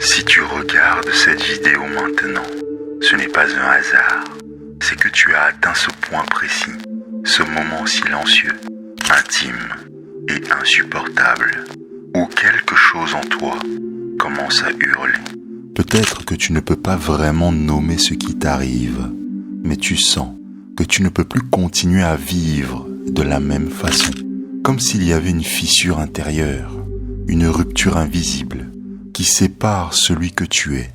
Si tu regardes cette vidéo maintenant, ce n'est pas un hasard. C'est que tu as atteint ce point précis, ce moment silencieux, intime et insupportable, où quelque chose en toi commence à hurler. Peut-être que tu ne peux pas vraiment nommer ce qui t'arrive, mais tu sens que tu ne peux plus continuer à vivre de la même façon, comme s'il y avait une fissure intérieure, une rupture invisible qui sépare celui que tu es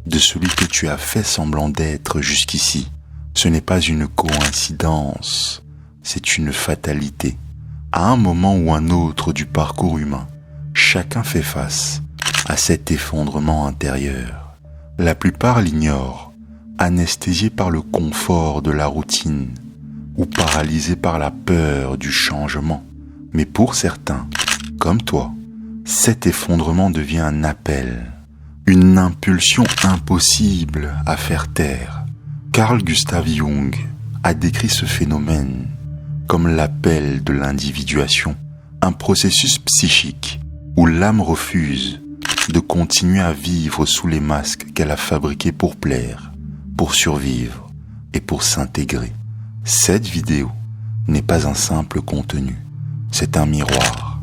de celui que tu as fait semblant d'être jusqu'ici. Ce n'est pas une coïncidence, c'est une fatalité. À un moment ou un autre du parcours humain, chacun fait face à cet effondrement intérieur. La plupart l'ignorent, anesthésiés par le confort de la routine ou paralysés par la peur du changement. Mais pour certains, comme toi, cet effondrement devient un appel, une impulsion impossible à faire taire. Carl Gustav Jung a décrit ce phénomène comme l'appel de l'individuation, un processus psychique où l'âme refuse de continuer à vivre sous les masques qu'elle a fabriqués pour plaire, pour survivre et pour s'intégrer. Cette vidéo n'est pas un simple contenu, c'est un miroir,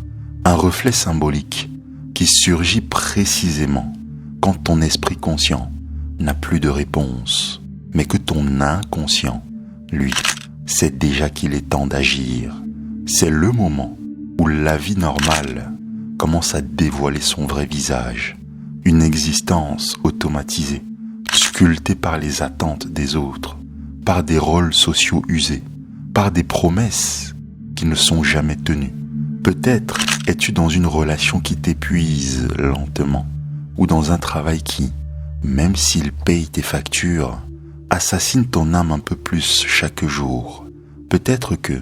un reflet symbolique qui surgit précisément quand ton esprit conscient n'a plus de réponse, mais que ton inconscient, lui, sait déjà qu'il est temps d'agir. C'est le moment où la vie normale commence à dévoiler son vrai visage, une existence automatisée, sculptée par les attentes des autres, par des rôles sociaux usés, par des promesses qui ne sont jamais tenues. Peut-être es-tu dans une relation qui t'épuise lentement, ou dans un travail qui, même s'il paye tes factures, assassine ton âme un peu plus chaque jour. Peut-être que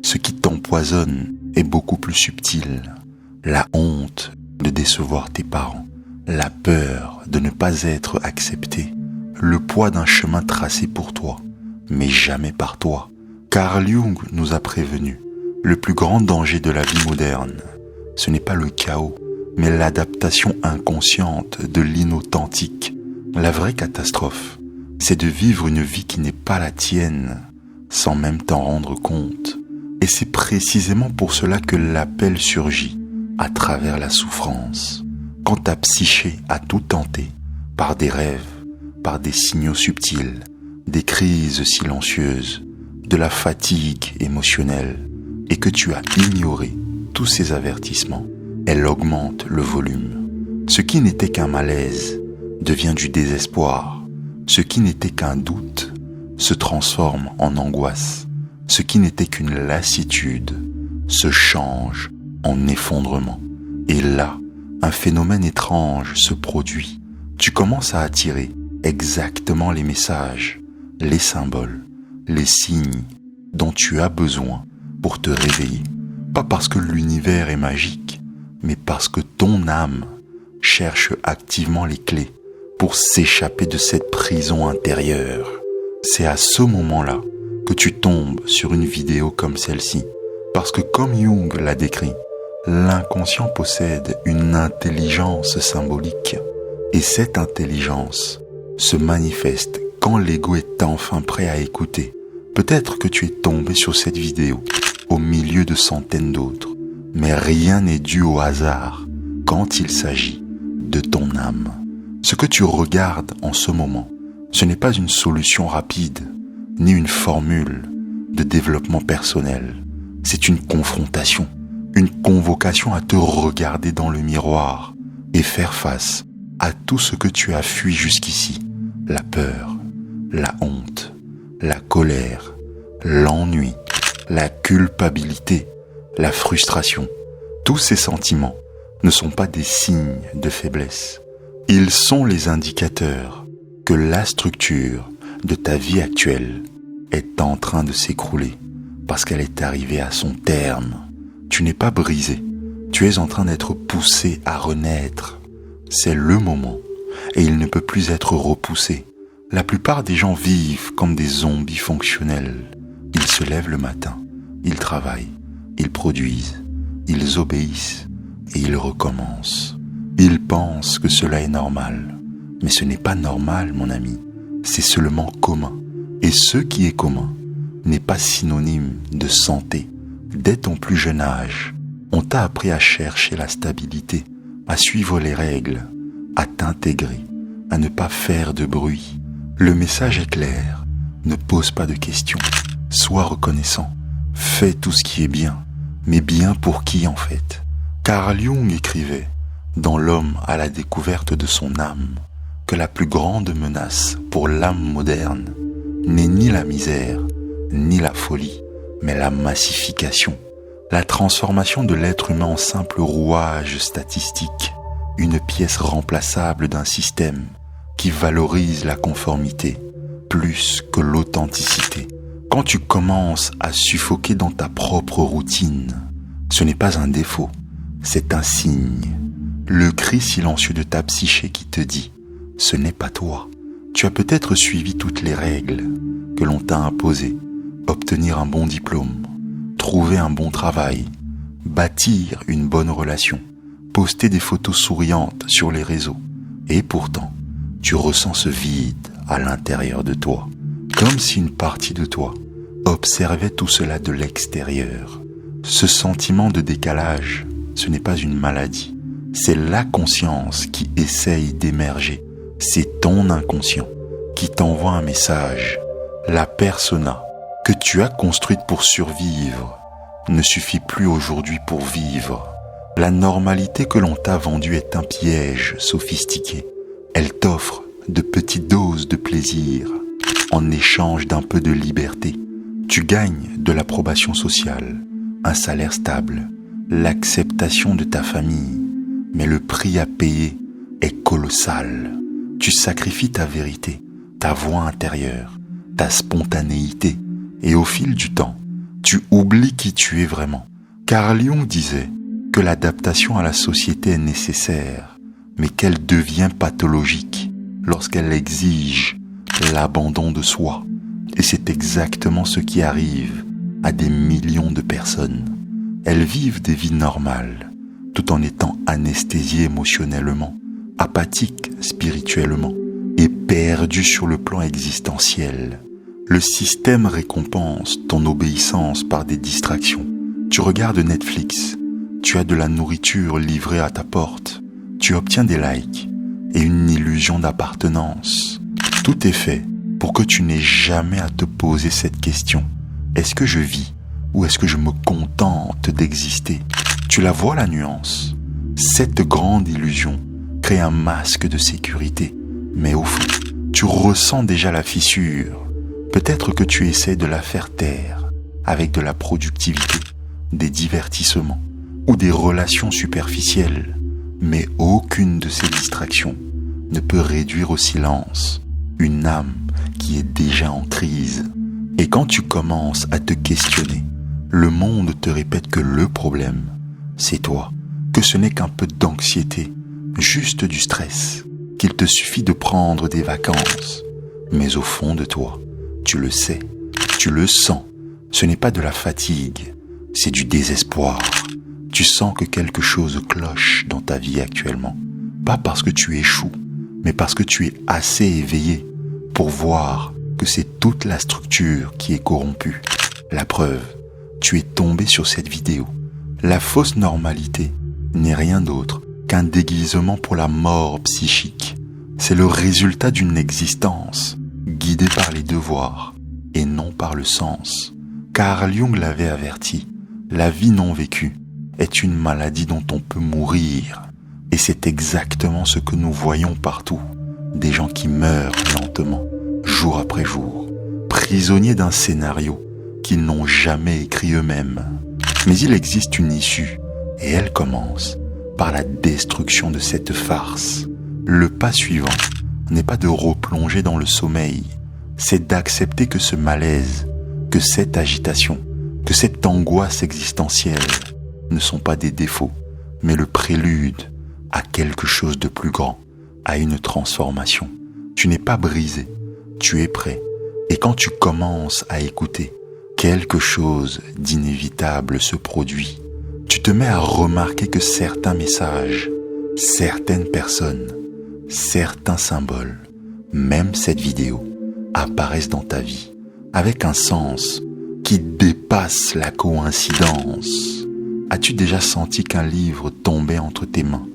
ce qui t'empoisonne est beaucoup plus subtil. La honte de décevoir tes parents, la peur de ne pas être accepté, le poids d'un chemin tracé pour toi, mais jamais par toi. Carl Jung nous a prévenus. Le plus grand danger de la vie moderne, ce n'est pas le chaos, mais l'adaptation inconsciente de l'inauthentique. La vraie catastrophe, c'est de vivre une vie qui n'est pas la tienne, sans même t'en rendre compte. Et c'est précisément pour cela que l'appel surgit, à travers la souffrance. Quand ta psyché a tout tenté, par des rêves, par des signaux subtils, des crises silencieuses, de la fatigue émotionnelle, et que tu as ignoré tous ces avertissements, elle augmente le volume. Ce qui n'était qu'un malaise devient du désespoir. Ce qui n'était qu'un doute se transforme en angoisse. Ce qui n'était qu'une lassitude se change en effondrement. Et là, un phénomène étrange se produit. Tu commences à attirer exactement les messages, les symboles, les signes dont tu as besoin pour te réveiller. Pas parce que l'univers est magique, mais parce que ton âme cherche activement les clés pour s'échapper de cette prison intérieure. C'est à ce moment-là que tu tombes sur une vidéo comme celle-ci. Parce que comme Jung l'a décrit, l'inconscient possède une intelligence symbolique. Et cette intelligence se manifeste quand l'ego est enfin prêt à écouter. Peut-être que tu es tombé sur cette vidéo au milieu de centaines d'autres, mais rien n'est dû au hasard quand il s'agit de ton âme. Ce que tu regardes en ce moment, ce n'est pas une solution rapide, ni une formule de développement personnel. C'est une confrontation, une convocation à te regarder dans le miroir et faire face à tout ce que tu as fui jusqu'ici. La peur, la honte, la colère, l'ennui, la culpabilité, la frustration. Tous ces sentiments ne sont pas des signes de faiblesse. Ils sont les indicateurs que la structure de ta vie actuelle est en train de s'écrouler parce qu'elle est arrivée à son terme. Tu n'es pas brisé, tu es en train d'être poussé à renaître. C'est le moment et il ne peut plus être repoussé. La plupart des gens vivent comme des zombies fonctionnels. Ils se lèvent le matin, ils travaillent, ils produisent, ils obéissent et ils recommencent. Ils pensent que cela est normal. Mais ce n'est pas normal, mon ami. C'est seulement commun. Et ce qui est commun n'est pas synonyme de santé. Dès ton plus jeune âge, on t'a appris à chercher la stabilité, à suivre les règles, à t'intégrer, à ne pas faire de bruit. Le message est clair. Ne pose pas de questions. Sois reconnaissant. Fais tout ce qui est bien. Mais bien pour qui en fait? Carl Jung écrivait, dans L'homme à la découverte de son âme, que la plus grande menace pour l'âme moderne n'est ni la misère, ni la folie, mais la massification, la transformation de l'être humain en simple rouage statistique, une pièce remplaçable d'un système qui valorise la conformité plus que l'authenticité. Quand tu commences à suffoquer dans ta propre routine, ce n'est pas un défaut, c'est un signe. Le cri silencieux de ta psyché qui te dit « ce n'est pas toi ». Tu as peut-être suivi toutes les règles que l'on t'a imposées. Obtenir un bon diplôme, trouver un bon travail, bâtir une bonne relation, poster des photos souriantes sur les réseaux. Et pourtant, tu ressens ce vide à l'intérieur de toi, comme si une partie de toi observait tout cela de l'extérieur. Ce sentiment de décalage, ce n'est pas une maladie, c'est la conscience qui essaye d'émerger. C'est ton inconscient qui t'envoie un message. La persona que tu as construite pour survivre ne suffit plus aujourd'hui pour vivre. La normalité que l'on t'a vendue est un piège sophistiqué. Elle t'offre de petites doses de plaisir en échange d'un peu de liberté. Tu gagnes de l'approbation sociale, un salaire stable, l'acceptation de ta famille. Mais le prix à payer est colossal. Tu sacrifies ta vérité, ta voix intérieure, ta spontanéité. Et au fil du temps, tu oublies qui tu es vraiment. Carl Jung disait que l'adaptation à la société est nécessaire, mais qu'elle devient pathologique lorsqu'elle exige l'abandon de soi. Et c'est exactement ce qui arrive à des millions de personnes. Elles vivent des vies normales, tout en étant anesthésiées émotionnellement, apathiques spirituellement et perdues sur le plan existentiel. Le système récompense ton obéissance par des distractions. Tu regardes Netflix, tu as de la nourriture livrée à ta porte, tu obtiens des likes et une illusion d'appartenance. Tout est fait pour que tu n'aies jamais à te poser cette question. Est-ce que je vis ou est-ce que je me contente d'exister? Tu la vois la nuance? Cette grande illusion crée un masque de sécurité, mais au fond, tu ressens déjà la fissure. Peut-être que tu essaies de la faire taire avec de la productivité, des divertissements ou des relations superficielles, mais aucune de ces distractions ne peut réduire au silence une âme qui est déjà en crise. Et quand tu commences à te questionner, le monde te répète que le problème, c'est toi, que ce n'est qu'un peu d'anxiété, juste du stress, qu'il te suffit de prendre des vacances. Mais au fond de toi, tu le sais, tu le sens, ce n'est pas de la fatigue, c'est du désespoir. Tu sens que quelque chose cloche dans ta vie actuellement, pas parce que tu échoues, mais parce que tu es assez éveillé pour voir que c'est toute la structure qui est corrompue. La preuve, tu es tombé sur cette vidéo. La fausse normalité n'est rien d'autre qu'un déguisement pour la mort psychique. C'est le résultat d'une existence guidée par les devoirs et non par le sens. Carl Jung l'avait averti, la vie non vécue est une maladie dont on peut mourir. Et c'est exactement ce que nous voyons partout. Des gens qui meurent lentement, jour après jour, prisonniers d'un scénario qu'ils n'ont jamais écrit eux-mêmes. Mais il existe une issue, et elle commence par la destruction de cette farce. Le pas suivant n'est pas de replonger dans le sommeil, c'est d'accepter que ce malaise, que cette agitation, que cette angoisse existentielle ne sont pas des défauts, mais le prélude à quelque chose de plus grand, à une transformation. Tu n'es pas brisé, tu es prêt. Et quand tu commences à écouter, quelque chose d'inévitable se produit. Tu te mets à remarquer que certains messages certaines personnes, certains symboles, même cette vidéo, apparaissent dans ta vie avec un sens qui dépasse la coïncidence. As-tu déjà senti qu'un livre tombait entre tes mains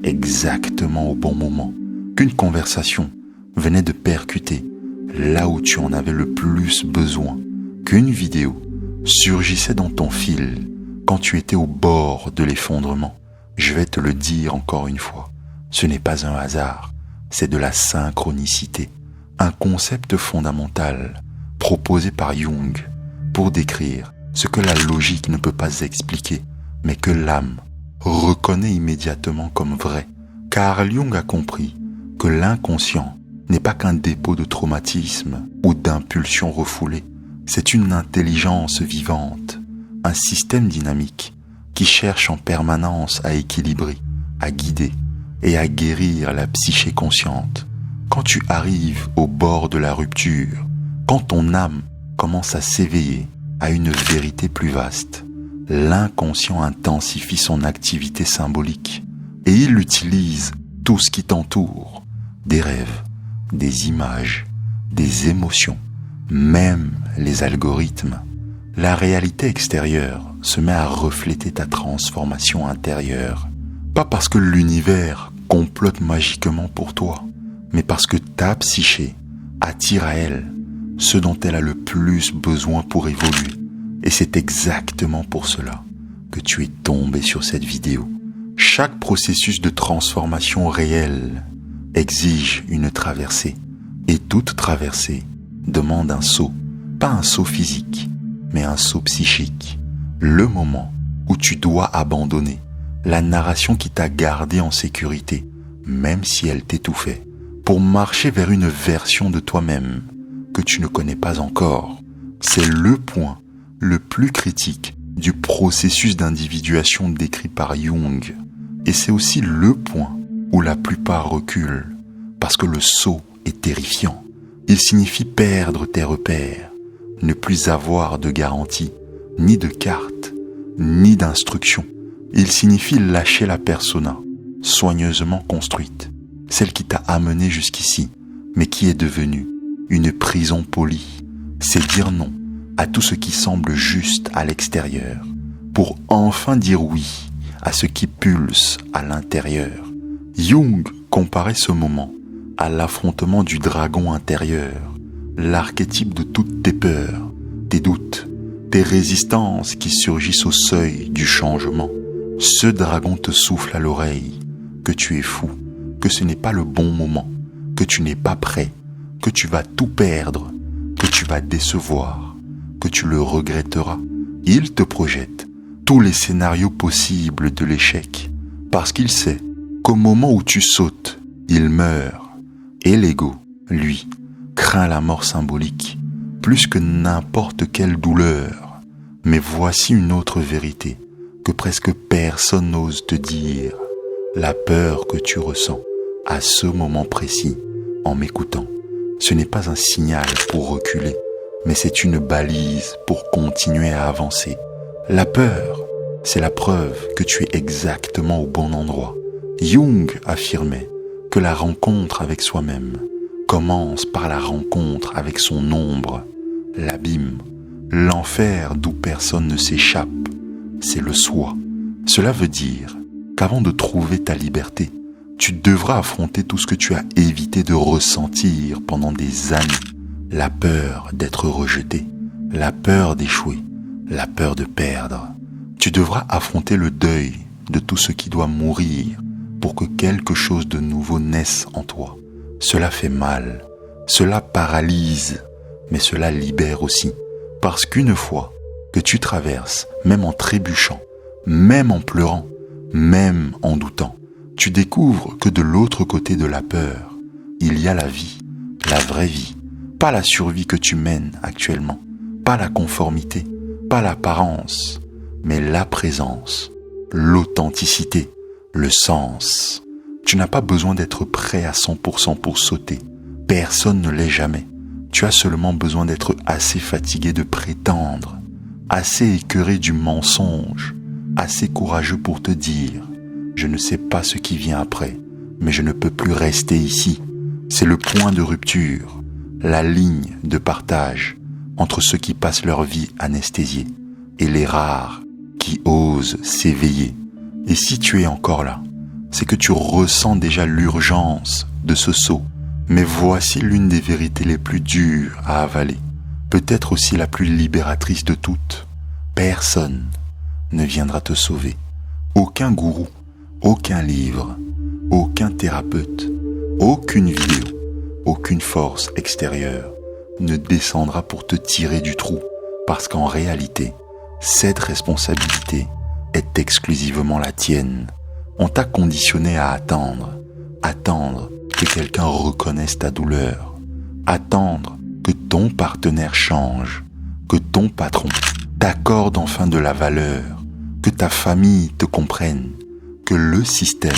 exactement au bon moment, qu'une conversation venait de percuter là où tu en avais le plus besoin, qu'une vidéo surgissait dans ton fil quand tu étais au bord de l'effondrement? Je vais te le dire encore une fois, ce n'est pas un hasard, c'est de la synchronicité, un concept fondamental proposé par Jung pour décrire ce que la logique ne peut pas expliquer, mais que l'âme reconnaît immédiatement comme vrai, car Jung a compris que l'inconscient n'est pas qu'un dépôt de traumatisme ou d'impulsions refoulées, c'est une intelligence vivante, un système dynamique qui cherche en permanence à équilibrer, à guider et à guérir la psyché consciente. Quand tu arrives au bord de la rupture, quand ton âme commence à s'éveiller à une vérité plus vaste, l'inconscient intensifie son activité symbolique et il utilise tout ce qui t'entoure, des rêves, des images, des émotions, même les algorithmes. La réalité extérieure se met à refléter ta transformation intérieure. Pas parce que l'univers complote magiquement pour toi, mais parce que ta psyché attire à elle ce dont elle a le plus besoin pour évoluer. Et c'est exactement pour cela que tu es tombé sur cette vidéo. Chaque processus de transformation réelle exige une traversée. Et toute traversée demande un saut. Pas un saut physique, mais un saut psychique. Le moment où tu dois abandonner la narration qui t'a gardé en sécurité, même si elle t'étouffait, pour marcher vers une version de toi-même que tu ne connais pas encore. C'est le point le plus critique du processus d'individuation décrit par Jung. Et c'est aussi le point où la plupart reculent, parce que le saut est terrifiant. Il signifie perdre tes repères, ne plus avoir de garantie, ni de carte, ni d'instruction. Il signifie lâcher la persona, soigneusement construite, celle qui t'a amené jusqu'ici, mais qui est devenue une prison polie. C'est dire non à tout ce qui semble juste à l'extérieur, pour enfin dire oui à ce qui pulse à l'intérieur. Jung comparait ce moment à l'affrontement du dragon intérieur, l'archétype de toutes tes peurs, tes doutes, tes résistances qui surgissent au seuil du changement. Ce dragon te souffle à l'oreille que tu es fou, que ce n'est pas le bon moment, que tu n'es pas prêt, que tu vas tout perdre, que tu vas décevoir, que tu le regretteras. Il te projette tous les scénarios possibles de l'échec, parce qu'il sait qu'au moment où tu sautes, il meurt. Et l'ego, lui, craint la mort symbolique, plus que n'importe quelle douleur. Mais voici une autre vérité que presque personne n'ose te dire. La peur que tu ressens à ce moment précis, en m'écoutant, ce n'est pas un signal pour reculer, mais c'est une balise pour continuer à avancer. La peur, c'est la preuve que tu es exactement au bon endroit. Jung affirmait que la rencontre avec soi-même commence par la rencontre avec son ombre, l'abîme, l'enfer d'où personne ne s'échappe. C'est le soi. Cela veut dire qu'avant de trouver ta liberté, tu devras affronter tout ce que tu as évité de ressentir pendant des années. La peur d'être rejeté, la peur d'échouer, la peur de perdre. Tu devras affronter le deuil de tout ce qui doit mourir pour que quelque chose de nouveau naisse en toi. Cela fait mal, cela paralyse, mais cela libère aussi. Parce qu'une fois que tu traverses, même en trébuchant, même en pleurant, même en doutant, tu découvres que de l'autre côté de la peur, il y a la vie, la vraie vie. Pas la survie que tu mènes actuellement, pas la conformité, pas l'apparence, mais la présence, l'authenticité, le sens. Tu n'as pas besoin d'être prêt à 100% pour sauter. Personne ne l'est jamais. Tu as seulement besoin d'être assez fatigué de prétendre, assez écœuré du mensonge, assez courageux pour te dire Je ne sais pas ce qui vient après, mais je ne peux plus rester ici. C'est le point de rupture, la ligne de partage entre ceux qui passent leur vie anesthésiés et les rares qui osent s'éveiller. Et si tu es encore là, c'est que tu ressens déjà l'urgence de ce saut. Mais voici l'une des vérités les plus dures à avaler, peut-être aussi la plus libératrice de toutes. Personne ne viendra te sauver. Aucun gourou, aucun livre, aucun thérapeute, aucune vidéo, aucune force extérieure ne descendra pour te tirer du trou, parce qu'en réalité, cette responsabilité est exclusivement la tienne. On t'a conditionné à attendre que quelqu'un reconnaisse ta douleur, attendre que ton partenaire change, que ton patron t'accorde enfin de la valeur, que ta famille te comprenne, que le système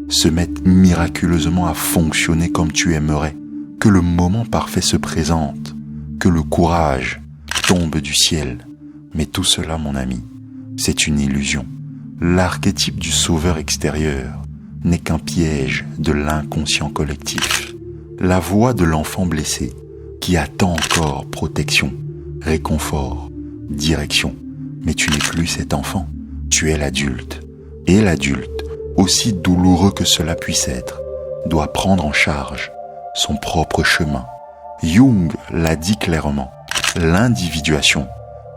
se mette miraculeusement à fonctionner comme tu aimerais, que le moment parfait se présente, que le courage tombe du ciel. Mais tout cela, mon ami, c'est une illusion. L'archétype du sauveur extérieur n'est qu'un piège de l'inconscient collectif. La voix de l'enfant blessé qui attend encore protection, réconfort, direction. Mais tu n'es plus cet enfant, tu es l'adulte. Et l'adulte, aussi douloureux que cela puisse être, doit prendre en charge son propre chemin. Jung l'a dit clairement, l'individuation,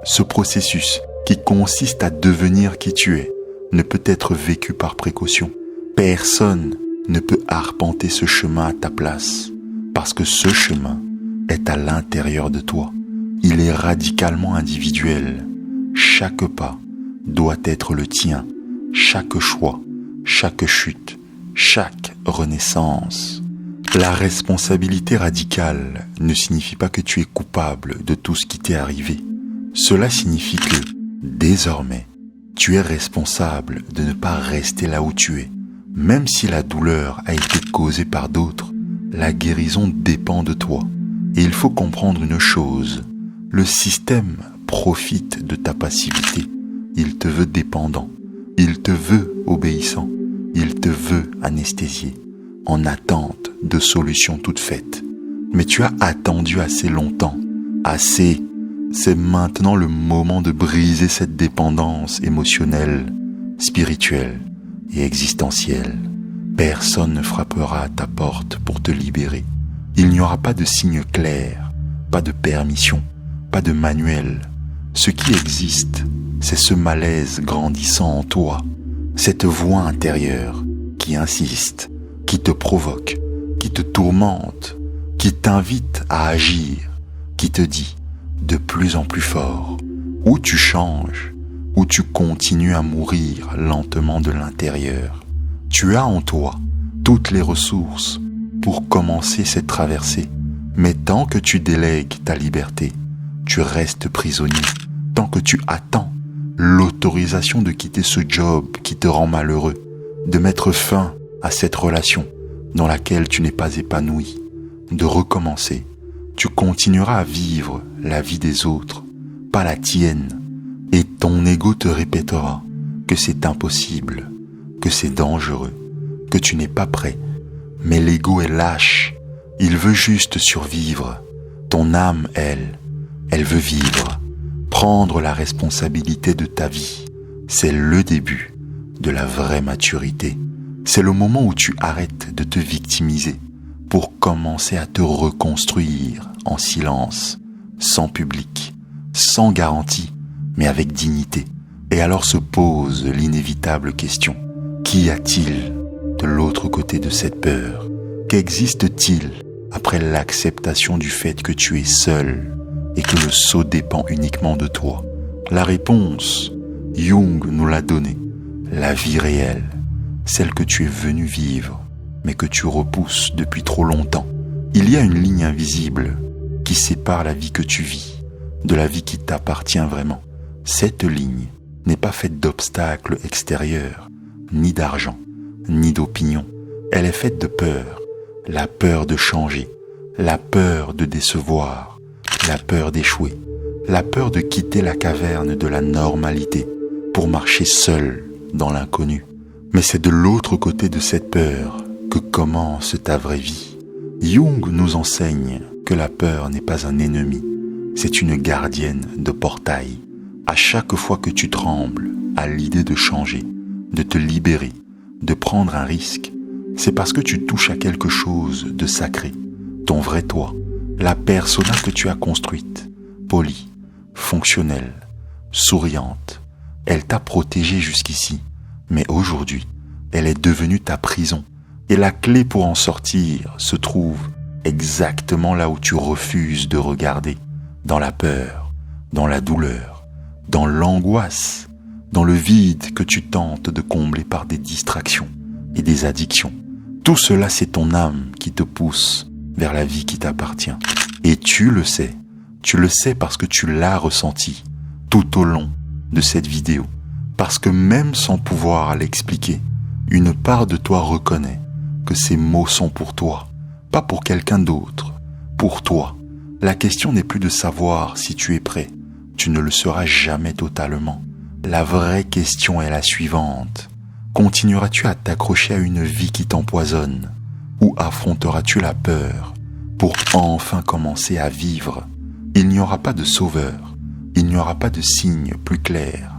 ce processus qui consiste à devenir qui tu es, ne peut être vécu par précaution. Personne ne peut arpenter ce chemin à ta place, parce que ce chemin est à l'intérieur de toi. Il est radicalement individuel. Chaque pas doit être le tien, chaque choix, chaque chute, chaque renaissance. La responsabilité radicale ne signifie pas que tu es coupable de tout ce qui t'est arrivé. Cela signifie que, désormais, tu es responsable de ne pas rester là où tu es. Même si la douleur a été causée par d'autres, la guérison dépend de toi. Et il faut comprendre une chose, le système profite de ta passivité. Il te veut dépendant, il te veut obéissant, il te veut anesthésié, en attente de solutions toutes faites. Mais tu as attendu assez longtemps, assez. C'est maintenant le moment de briser cette dépendance émotionnelle, spirituelle et existentielle. Personne ne frappera à ta porte pour te libérer. Il n'y aura pas de signe clair, pas de permission, pas de manuel. Ce qui existe, c'est ce malaise grandissant en toi, cette voix intérieure qui insiste, qui te provoque, qui te tourmente, qui t'invite à agir, qui te dit de plus en plus fort, ou tu changes, ou tu continues à mourir lentement de l'intérieur. Tu as en toi toutes les ressources pour commencer cette traversée, mais tant que tu délègues ta liberté, tu restes prisonnier. Tant que tu attends l'autorisation de quitter ce job qui te rend malheureux, de mettre fin à cette relation dans laquelle tu n'es pas épanoui, de recommencer, tu continueras à vivre la vie des autres, pas la tienne, et ton ego te répétera que c'est impossible, que c'est dangereux, que tu n'es pas prêt. Mais l'ego est lâche, il veut juste survivre. Ton âme, elle veut vivre, prendre la responsabilité de ta vie. C'est le début de la vraie maturité. C'est le moment où tu arrêtes de te victimiser pour commencer à te reconstruire en silence, sans public, sans garantie, mais avec dignité. Et alors se pose l'inévitable question. Qu'y a-t-il de l'autre côté de cette peur? Qu'existe-t-il après l'acceptation du fait que tu es seul et que le saut dépend uniquement de toi? La réponse, Jung nous l'a donnée. La vie réelle, celle que tu es venu vivre, mais que tu repousses depuis trop longtemps. Il y a une ligne invisible qui sépare la vie que tu vis de la vie qui t'appartient vraiment. Cette ligne n'est pas faite d'obstacles extérieurs, ni d'argent, ni d'opinion. Elle est faite de peur, la peur de changer, la peur de décevoir, la peur d'échouer, la peur de quitter la caverne de la normalité pour marcher seul dans l'inconnu. Mais c'est de l'autre côté de cette peur que commence ta vraie vie. Jung nous enseigne que la peur n'est pas un ennemi, c'est une gardienne de portail. À chaque fois que tu trembles à l'idée de changer, de te libérer, de prendre un risque, c'est parce que tu touches à quelque chose de sacré, ton vrai toi, la persona que tu as construite, polie, fonctionnelle, souriante. Elle t'a protégé jusqu'ici, mais aujourd'hui, elle est devenue ta prison. Et la clé pour en sortir se trouve exactement là où tu refuses de regarder, dans la peur, dans la douleur, dans l'angoisse, dans le vide que tu tentes de combler par des distractions et des addictions. Tout cela, c'est ton âme qui te pousse vers la vie qui t'appartient. Et tu le sais parce que tu l'as ressenti tout au long de cette vidéo. Parce que même sans pouvoir l'expliquer, une part de toi reconnaît que ces mots sont pour toi, pas pour quelqu'un d'autre, pour toi. La question n'est plus de savoir si tu es prêt, tu ne le seras jamais totalement. La vraie question est la suivante. Continueras-tu à t'accrocher à une vie qui t'empoisonne ou affronteras-tu la peur pour enfin commencer à vivre? Il n'y aura pas de sauveur, il n'y aura pas de signe plus clair,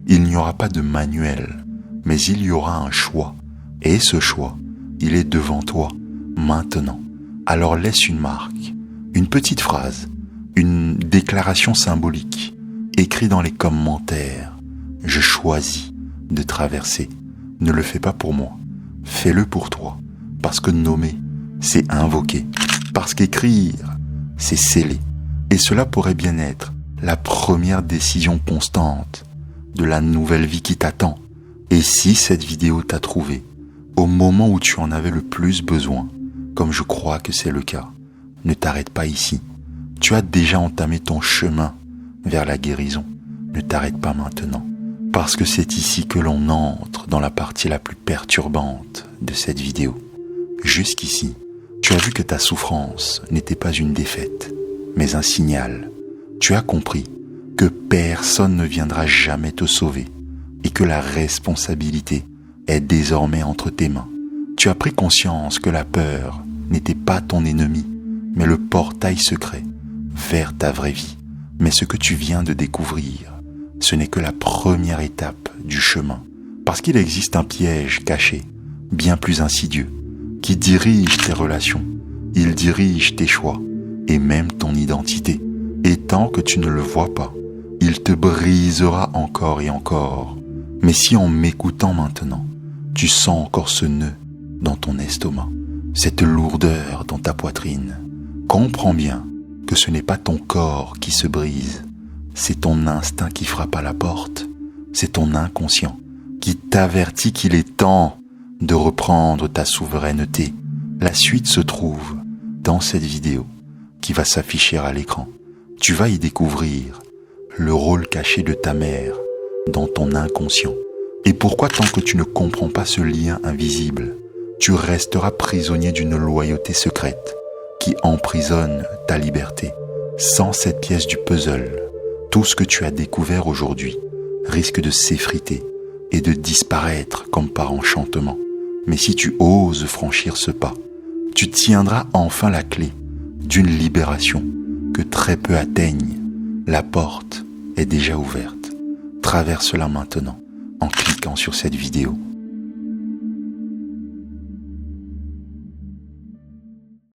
il n'y aura pas de manuel, mais il y aura un choix. Et ce choix, il est devant toi, maintenant. Alors laisse une marque, une petite phrase, une déclaration symbolique, écrit dans les commentaires. Je choisis de traverser. Ne le fais pas pour moi, fais-le pour toi. Parce que nommer, c'est invoquer. Parce qu'écrire, c'est sceller. Et cela pourrait bien être la première décision constante de la nouvelle vie qui t'attend. Et si cette vidéo t'a trouvé au moment où tu en avais le plus besoin, comme je crois que c'est le cas, ne t'arrête pas ici. Tu as déjà entamé ton chemin vers la guérison. Ne t'arrête pas maintenant, parce que c'est ici que l'on entre dans la partie la plus perturbante de cette vidéo. Jusqu'ici, tu as vu que ta souffrance n'était pas une défaite, mais un signal. Tu as compris que personne ne viendra jamais te sauver et que la responsabilité est désormais entre tes mains. Tu as pris conscience que la peur n'était pas ton ennemi, mais le portail secret vers ta vraie vie. Mais ce que tu viens de découvrir, ce n'est que la première étape du chemin, parce qu'il existe un piège caché, bien plus insidieux, qui dirige tes relations, il dirige tes choix, et même ton identité. Et tant que tu ne le vois pas, il te brisera encore et encore. Mais si en m'écoutant maintenant, tu sens encore ce nœud dans ton estomac, cette lourdeur dans ta poitrine, comprends bien que ce n'est pas ton corps qui se brise, c'est ton instinct qui frappe à la porte, c'est ton inconscient qui t'avertit qu'il est temps de reprendre ta souveraineté. La suite se trouve dans cette vidéo qui va s'afficher à l'écran. Tu vas y découvrir le rôle caché de ta mère dans ton inconscient. Et pourquoi tant que tu ne comprends pas ce lien invisible, tu resteras prisonnier d'une loyauté secrète qui emprisonne ta liberté. Sans cette pièce du puzzle, tout ce que tu as découvert aujourd'hui risque de s'effriter et de disparaître comme par enchantement. Mais si tu oses franchir ce pas, tu tiendras enfin la clé d'une libération que très peu atteignent. La porte est déjà ouverte. Traverse-la maintenant en cliquant sur cette vidéo.